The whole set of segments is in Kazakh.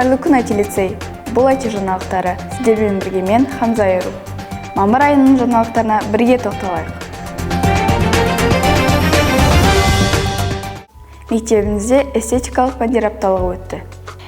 Қайырлы күн IT-лицей. Бұл IT жаңалықтары. Сіздермен бірге мен Хамза Айру. Мамыр айының жаңалықтарына бірге тоқталайық. Мектебімізде эстетикалық пәндер апталығы өтті.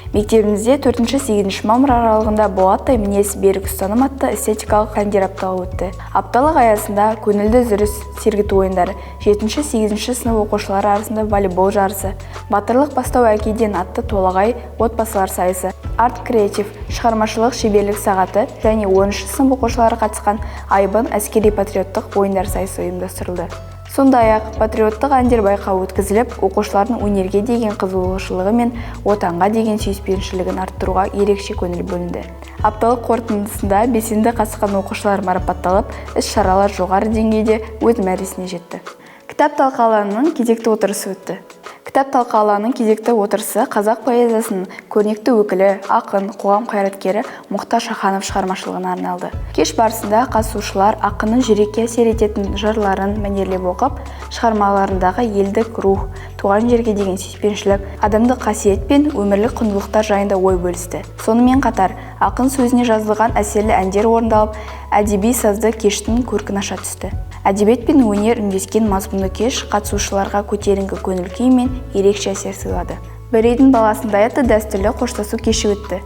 Мектебімізде 4-8 мамыр аралығында болаттай мінез берік ұстаным атты эстетикалық пәндер апталығы өтті. Апталық аясында көңілді жүріс сергіту ойындары, 7-8 сынып оқушылары арасында волейбол жарысы, батырлық бастау әкеден атты толағай отбасылар сайысы, арт-креатив, шығармашылық шеберлік сағаты және 10 сынып оқушылары қатысқан айбын әскери-патриоттық ойындар сайысы ұйымдастырылды. Сондай-ақ патриоттық әндер байқауы өткізіліп, оқушылардың өнерге деген қызығушылығы мен отанға деген сүйіспеншілігін арттыруға ерекше көңіл бөлінді. Апталық қорытындысында белсенді қатысқан оқушылар марапатталып, іс-шаралар жоғары деңгейде өз мәресіне жетті. Кітап талқылауының кезекті отырысы өтті. Кітап талқылауының кезекті отырысы қазақ поэзиясының көрнекті өкілі, ақын, қоғам қайраткері Мұхтар Шаханов шығармашылығына арналды. Кеш барысында қатысушылар ақынның жүрекке әсер ететін жырларын мәнерлеп оқып, шығармаларындағы елдік рух, туған жерге деген сүйіспеншілік, адамдық қасиет пен өмірлік құндылықтар жайында ой бөлісті. Сонымен қатар, ақын сөзіне жазылған әсерлі әндер орындалып, әдеби сазды кештің көркін аша түсті. Әдебиет пен өнер үндескен мазмұнды кеш қатысушыларға көтеріңкі көңіл күй мен ерекше әсер сыйлады. Бір үйдің баласындай атты дәстүрлі қоштасу кеші өтті.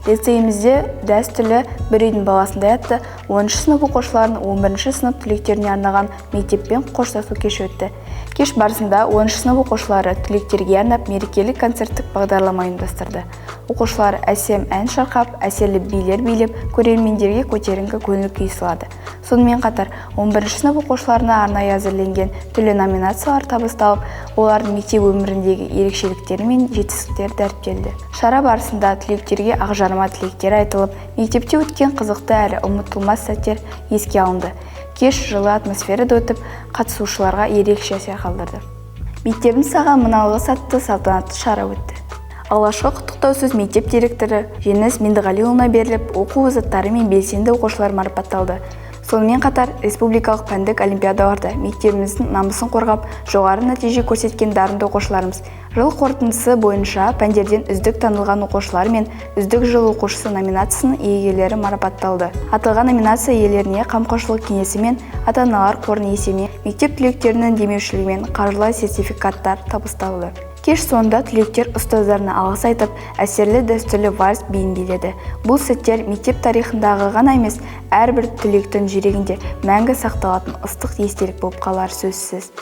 Лицейімізде дәстүрлі бір үйдің баласындай атты 10 сынып оқушыларының 11 сынып түлектеріне арнаған мектеппен қоштасу кеші өтті. Кеш барысында 10 сынып оқушылары түлектерге арнап мерекелік концерттік бағдарлама ұйымдастырды. Оқушылар әсем ән шырқап, әсерлі билер билеп, көрермендерге көтеріңкі көңіл күй сыйлады. Сонымен қатар, 11 сынып оқушыларына арнайы әзірленген түрлі номинациялар табысталып, олардың мектеп өміріндегі ерекшеліктері мен жетістіктері дәріптелді. Шара барысында түлектерге ақжарма тілектер айтылып, мектепте өткен қызықты әрі ұмытылмас сәттер еске алынды. Кеш жылы атмосферада өтіп, қатысушыларға ерекше әсер қалдырды. Мектебіміз саған мыналық атты салтанатты шара өтті. Алғашқы құттықтау сөз мектеп директоры Жеңіс Меңдіғалиұлына беріліп, оқу озаттары мен белсенді оқушылар марапатталды. Сонымен қатар, республикалық пәндік олимпиадаларда мектебіміздің намысын қорғап, жоғары нәтиже көрсеткен дарынды оқушыларымыз. Жыл қорытындысы бойынша пәндерден үздік танылған оқушылар мен үздік жыл оқушысы номинациясының иегерлері марапатталды. Аталған номинация иелеріне қамқоршылық кеңесі мен ата-аналар қорының есебінен мектеп түлектерінің демеушілігімен қаржылай сертификаттар табысталды. Кеш соңында түлектер ұстаздарына алғыс айтып, әсерлі дәстүрлі вальс биін биледі. Бұл сәттер мектеп тарихындағы ғана емес, әрбір түлектің жүрегінде мәңгі сақталатын ыстық естелік болып қалар сөзсіз.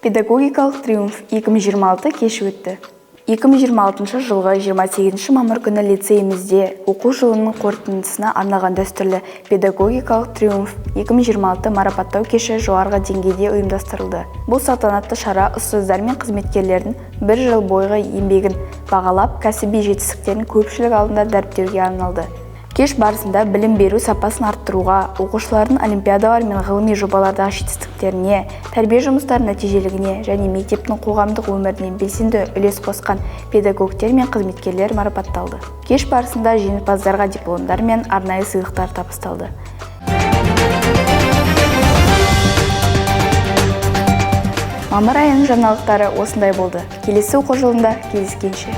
Педагогикалық триумф 2026 кеші өтті. 2026 жылғы 28 мамыр күні лицейімізде оқу жылының қорытындысына арналған дәстүрлі педагогикалық триумф 2026 марапаттау кеші жоғарғы деңгейде ұйымдастырылды. Бұл салтанатты шара ұстаздар мен қызметкерлердің бір жыл бойғы еңбегін бағалап, кәсіби жетістіктерін көпшілік алдында дәріптеуге арналды. Кеш барысында білім беру сапасын арттыруға, оқушылардың олимпиадалар мен ғылыми жобалардағы жетістіктеріне, тәрбие жұмыстарының нәтижелігіне және мектептің қоғамдық өміріне белсенді үлес қосқан педагогтер мен қызметкерлер марапатталды. Кеш барысында жеңімпаздарға дипломдар мен арнайы сыйлықтар табысталды. Мамыр айының жаңалықтары осындай болды. Келесі оқу жылында кездескенше.